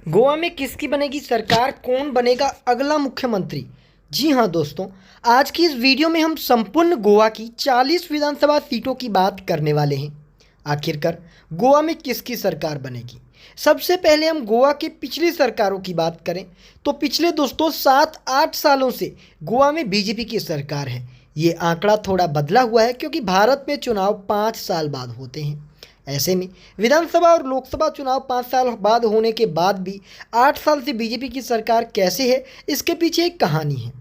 गोवा में किसकी बनेगी सरकार, कौन बनेगा अगला मुख्यमंत्री। जी हाँ दोस्तों, आज की इस वीडियो में हम संपूर्ण गोवा की 40 विधानसभा सीटों की बात करने वाले हैं। आखिरकार गोवा में किसकी सरकार बनेगी। सबसे पहले हम गोवा के पिछली सरकारों की बात करें तो पिछले दोस्तों 7-8 सालों से गोवा में बीजेपी की सरकार है। ये आंकड़ा थोड़ा बदला हुआ है क्योंकि भारत में चुनाव 5 साल बाद होते हैं। ऐसे में विधानसभा और लोकसभा चुनाव 5 साल बाद होने के बाद भी 8 साल से बीजेपी की सरकार कैसे है, इसके पीछे एक कहानी है।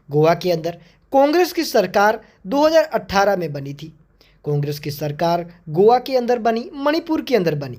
गोवा के अंदर कांग्रेस की सरकार 2018 में बनी थी। कांग्रेस की सरकार गोवा के अंदर बनी, मणिपुर के अंदर बनी।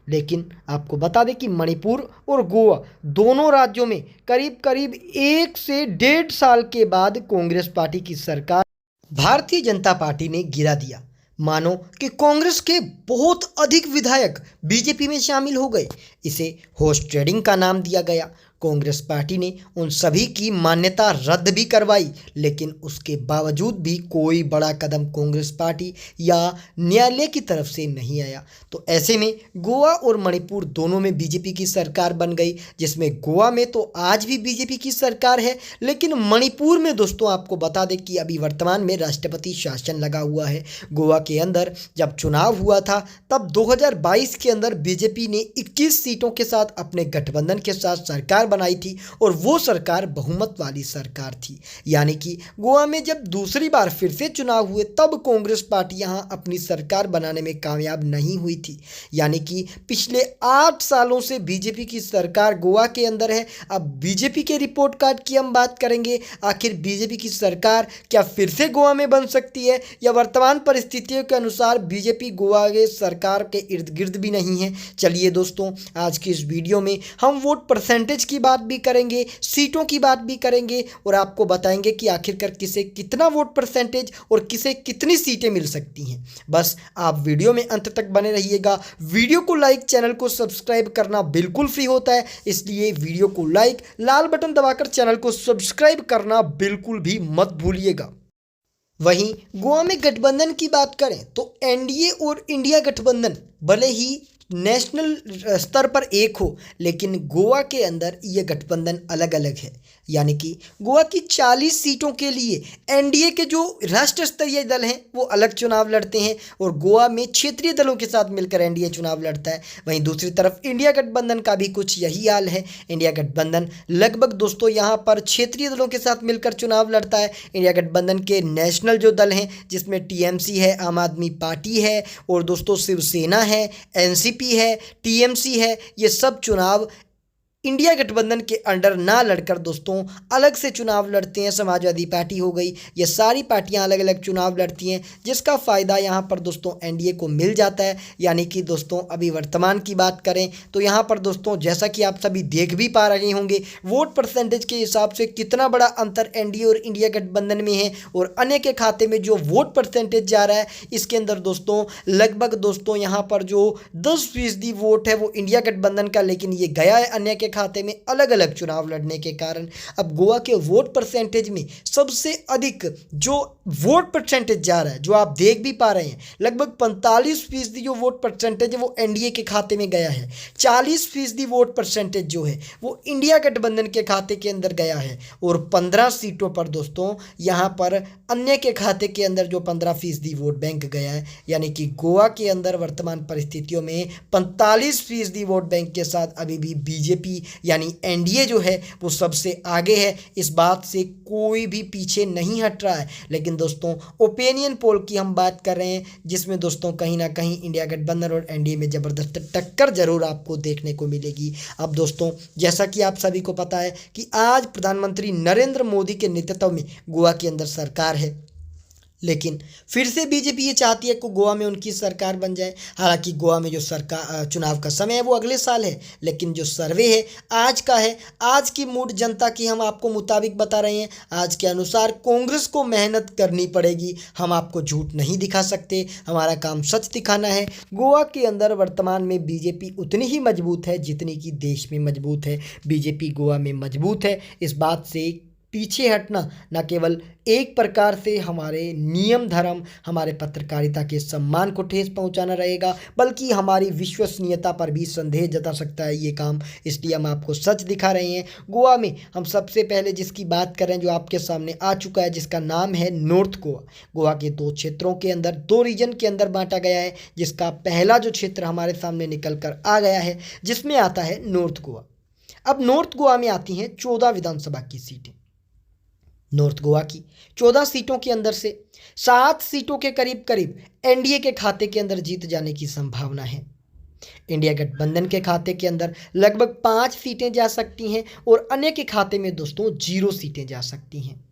लेकिन आपको बता दें कि मणिपुर और गोवा दोनों राज्यों में करीब करीब 1 से 1.5 साल के बाद कांग्रेस पार्टी की सरकार भारतीय जनता पार्टी ने गिरा दिया। मानो कि कांग्रेस के बहुत अधिक विधायक बीजेपी में शामिल हो गए। इसे हॉर्स ट्रेडिंग का नाम दिया गया। कांग्रेस पार्टी ने उन सभी की मान्यता रद्द भी करवाई, लेकिन उसके बावजूद भी कोई बड़ा कदम कांग्रेस पार्टी या न्यायालय की तरफ से नहीं आया। तो ऐसे में गोवा और मणिपुर दोनों में बीजेपी की सरकार बन गई, जिसमें गोवा में तो आज भी बीजेपी की सरकार है, लेकिन मणिपुर में दोस्तों आपको बता दें कि अभी वर्तमान में राष्ट्रपति शासन लगा हुआ है। गोवा के अंदर जब चुनाव हुआ था तब 2022 के अंदर बीजेपी ने 21 सीटों के साथ अपने गठबंधन के साथ सरकार बनाई थी और वो सरकार बहुमत वाली सरकार थी। यानी कि गोवा में जब दूसरी बार फिर से चुनाव हुए तब कांग्रेस पार्टी यहां अपनी सरकार बनाने में कामयाब नहीं हुई थी। यानी कि पिछले 8 सालों से बीजेपी की सरकार गोवा के अंदर है। अब बीजेपी के रिपोर्ट कार्ड की हम बात करेंगे। आखिर बीजेपी की सरकार क्या फिर से गोवा में बन सकती है या वर्तमान परिस्थितियों के अनुसार बीजेपी गोवा के सरकार के इर्द गिर्द भी नहीं है। चलिए दोस्तों, आज की इस वीडियो में हम वोट परसेंटेज की बात भी करेंगे, सीटों की बात भी करेंगे और आपको बताएंगे कि आखिरकार किसे कितना वोट परसेंटेज और किसे कितनी सीटें मिल सकती हैं। बस आप वीडियो में अंत तक बने रहिएगा। वीडियो को लाइक, चैनल को सब्सक्राइब करना बिल्कुल फ्री होता है, इसलिए वीडियो को लाइक, लाल बटन दबाकर चैनल को सब्सक्राइब करना बिल्कुल भी मत भूलिएगा। वहीं गोवा में गठबंधन की बात करें तो एनडीए और इंडिया गठबंधन भले ही नेशनल स्तर पर एक हो, लेकिन गोवा के अंदर ये गठबंधन अलग अलग है। यानी कि गोवा की 40 सीटों के लिए एनडीए के जो राष्ट्र स्तरीय दल हैं वो अलग चुनाव लड़ते हैं और गोवा में क्षेत्रीय दलों के साथ मिलकर एनडीए चुनाव लड़ता है। वहीं दूसरी तरफ इंडिया गठबंधन का भी कुछ यही हाल है। इंडिया गठबंधन लगभग दोस्तों यहाँ पर क्षेत्रीय दलों के साथ मिलकर चुनाव लड़ता है। इंडिया गठबंधन के नेशनल जो दल हैं, जिसमें टीएमसी है, आम आदमी पार्टी है और दोस्तों शिवसेना है, एनसीपी है, टीएमसी है, ये सब चुनाव इंडिया गठबंधन के अंडर ना लड़कर दोस्तों अलग से चुनाव लड़ते हैं। समाजवादी पार्टी हो गई, ये सारी पार्टियां अलग अलग चुनाव लड़ती हैं, जिसका फ़ायदा यहाँ पर दोस्तों एनडीए को मिल जाता है। यानी कि दोस्तों अभी वर्तमान की बात करें तो यहाँ पर दोस्तों जैसा कि आप सभी देख भी पा रहे होंगे, वोट परसेंटेज के हिसाब से कितना बड़ा अंतर एनडीए और इंडिया गठबंधन में है और अन्य के खाते में जो वोट परसेंटेज जा रहा है, इसके अंदर दोस्तों लगभग दोस्तों यहाँ पर जो 10% वोट है वो इंडिया गठबंधन का, लेकिन ये गया है अन्य के खाते में अलग अलग चुनाव लड़ने के कारण। अब गोवा के वोट परसेंटेज में सबसे अधिक जो वोट परसेंटेज जा रहा है, जो आप देख भी पा रहे हैं, लगभग 45% जो वोट परसेंटेज है वो एनडीए के खाते में गया है। 40% वोट परसेंटेज जो है वो इंडिया गठबंधन के खाते के अंदर गया है और 15 सीटों पर दोस्तों यहाँ पर अन्य के खाते के अंदर जो 15% वोट बैंक गया है। यानी कि गोवा के अंदर वर्तमान परिस्थितियों में 45% वोट बैंक के साथ अभी भी बीजेपी यानी एनडीए जो है वो सबसे आगे है। इस बात से कोई भी पीछे नहीं हट रहा है। लेकिन दोस्तों ओपिनियन पोल की हम बात कर रहे हैं, जिसमें दोस्तों कहीं ना कहीं इंडिया गठबंधन और एनडीए में ज़बरदस्त टक्कर जरूर आपको देखने को मिलेगी। अब दोस्तों जैसा कि आप सभी को पता है कि आज प्रधानमंत्री नरेंद्र मोदी के नेतृत्व में गोवा के अंदर सरकार है, लेकिन फिर से बीजेपी ये चाहती है कि गोवा में उनकी सरकार बन जाए। हालांकि गोवा में जो सरकार चुनाव का समय है वो अगले साल है, लेकिन जो सर्वे है आज का है, आज की मूड जनता की हम आपको मुताबिक बता रहे हैं। आज के अनुसार कांग्रेस को मेहनत करनी पड़ेगी, हम आपको झूठ नहीं दिखा सकते, हमारा काम सच दिखाना है। गोवा के अंदर वर्तमान में बीजेपी उतनी ही मजबूत है जितनी कि देश में मजबूत है। बीजेपी गोवा में मजबूत है, इस बात से पीछे हटना न केवल एक प्रकार से हमारे नियम धर्म, हमारे पत्रकारिता के सम्मान को ठेस पहुंचाना रहेगा, बल्कि हमारी विश्वसनीयता पर भी संदेह जता सकता है ये काम। इसलिए हम आपको सच दिखा रहे हैं। गोवा में हम सबसे पहले जिसकी बात करें, जो आपके सामने आ चुका है, जिसका नाम है नॉर्थ गोवा। गोवा के 2 क्षेत्रों के अंदर, 2 रीजन के अंदर बांटा गया है, जिसका पहला जो क्षेत्र हमारे सामने निकल कर आ गया है, जिसमें आता है नॉर्थ गोवा। अब नॉर्थ गोवा में आती हैं 14 विधानसभा की सीटें। नॉर्थ गोवा की 14 सीटों के अंदर से 7 सीटों के करीब करीब एनडीए के खाते के अंदर जीत जाने की संभावना है। इंडिया गठबंधन के खाते के अंदर लगभग 5 सीटें जा सकती हैं और अन्य के खाते में दोस्तों 0 सीटें जा सकती हैं।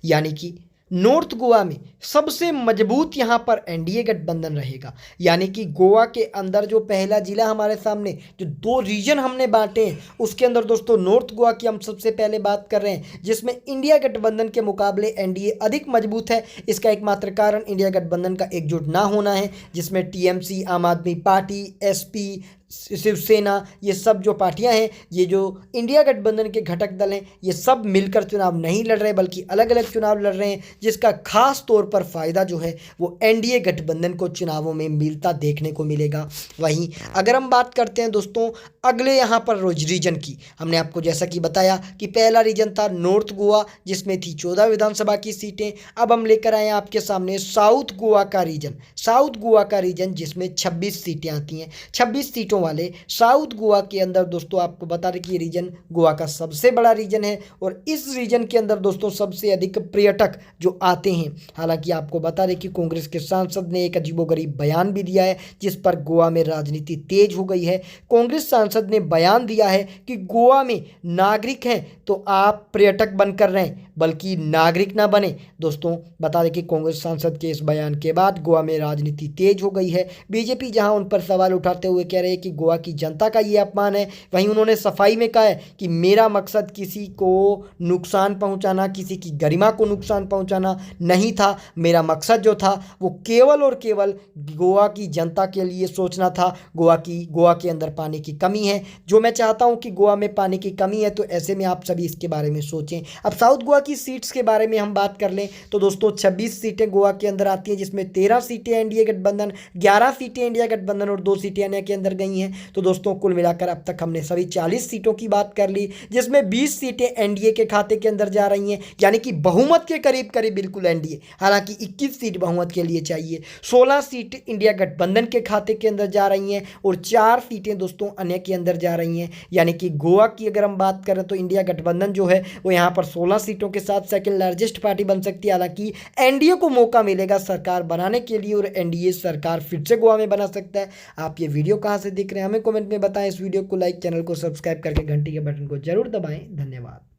यानी कि नॉर्थ गोवा में सबसे मजबूत यहाँ पर एनडीए गठबंधन रहेगा। यानी कि गोवा के अंदर जो पहला जिला हमारे सामने, जो 2 रीजन हमने बांटे हैं, उसके अंदर दोस्तों नॉर्थ गोवा की हम सबसे पहले बात कर रहे हैं, जिसमें इंडिया गठबंधन के मुकाबले एनडीए अधिक मजबूत है। इसका एकमात्र कारण इंडिया गठबंधन का एकजुट ना होना है, जिसमें टीएमसी, आम आदमी पार्टी, एसपी, शिवसेना, ये सब जो पार्टियां हैं, ये जो इंडिया गठबंधन के घटक दल हैं, ये सब मिलकर चुनाव नहीं लड़ रहे, बल्कि अलग अलग चुनाव लड़ रहे हैं, जिसका खास तौर पर फ़ायदा जो है वो एनडीए गठबंधन को चुनावों में मिलता देखने को मिलेगा। वहीं अगर हम बात करते हैं दोस्तों अगले यहाँ पर रीजन की, हमने आपको जैसा कि बताया कि पहला रीजन था नॉर्थ गोवा, जिसमें थी 14 विधानसभा की सीटें। अब हम लेकर आए आपके सामने साउथ गोवा का रीजन। साउथ गोवा का रीजन जिसमें 26 सीटें आती हैं। 26 सीटों वाले साउथ गोवा के अंदर दोस्तों आपको बता दें कि ये रीजन गोवा का सबसे बड़ा रीजन है और इस रीजन के अंदर दोस्तों सबसे अधिक पर्यटक जो आते हैं। हालांकि आपको बता दें कि कांग्रेस के सांसद ने एक अजीबोगरीब बयान भी दिया है, जिस पर गोवा में राजनीति तेज हो गई है। कांग्रेस सांसद ने बयान दिया है कि गोवा में नागरिक हैं तो आप पर्यटक बनकर रहें, बल्कि नागरिक ना बने। दोस्तों बता दें कि कांग्रेस सांसद के इस बयान के बाद गोवा में राजनीति तेज हो गई है। बीजेपी जहां उन पर सवाल उठाते हुए कह रहे हैं कि गोवा की जनता का ये अपमान है, वहीं उन्होंने सफाई में कहा है कि मेरा मकसद किसी को नुकसान पहुंचाना, किसी की गरिमा को नुकसान पहुंचाना नहीं था। मेरा मकसद जो था वो केवल और केवल गोवा की जनता के लिए सोचना था। गोवा के अंदर पानी की कमी है, जो मैं चाहता हूं कि गोवा में पानी की कमी है, तो ऐसे में आप सभी इसके बारे में सोचें। अब साउथ गोवा की सीट्स के बारे में हम बात कर लें तो दोस्तों 26 सीटें गोवा के अंदर आती हैं, जिसमें 13 सीटें एनडीए गठबंधन, 11 सीटें इंडिया गठबंधन और 2 सीटें अन्य के अंदर गई हैं। तो दोस्तों कुल मिलाकर अब तक हमने सभी 40 सीटों की बात कर ली, जिसमें 20 सीटें एनडीए के खाते के अंदर जा रही हैं, यानी कि बहुमत के करीब करीब बिल्कुल एनडीए। हालांकि 21 सीट बहुमत के लिए चाहिए। 16 सीट इंडिया गठबंधन के खाते के अंदर जा रही हैं और 4 सीटें दोस्तों अन्य के अंदर जा रही हैं। यानी कि गोवा की अगर हम बात करें तो इंडिया गठबंधन जो है वो यहाँ पर 16 सीटों के साथ सेकंड लार्जेस्ट पार्टी बन सकती है। हालांकि एनडीए को मौका मिलेगा सरकार बनाने के लिए और एनडीए सरकार फिर से गोवा में बना सकता है। आप ये वीडियो कहाँ से देख रहे हैं हमें कमेंट में बताएं। इस वीडियो को लाइक, चैनल को सब्सक्राइब करके घंटी के बटन को जरूर दबाएं। धन्यवाद।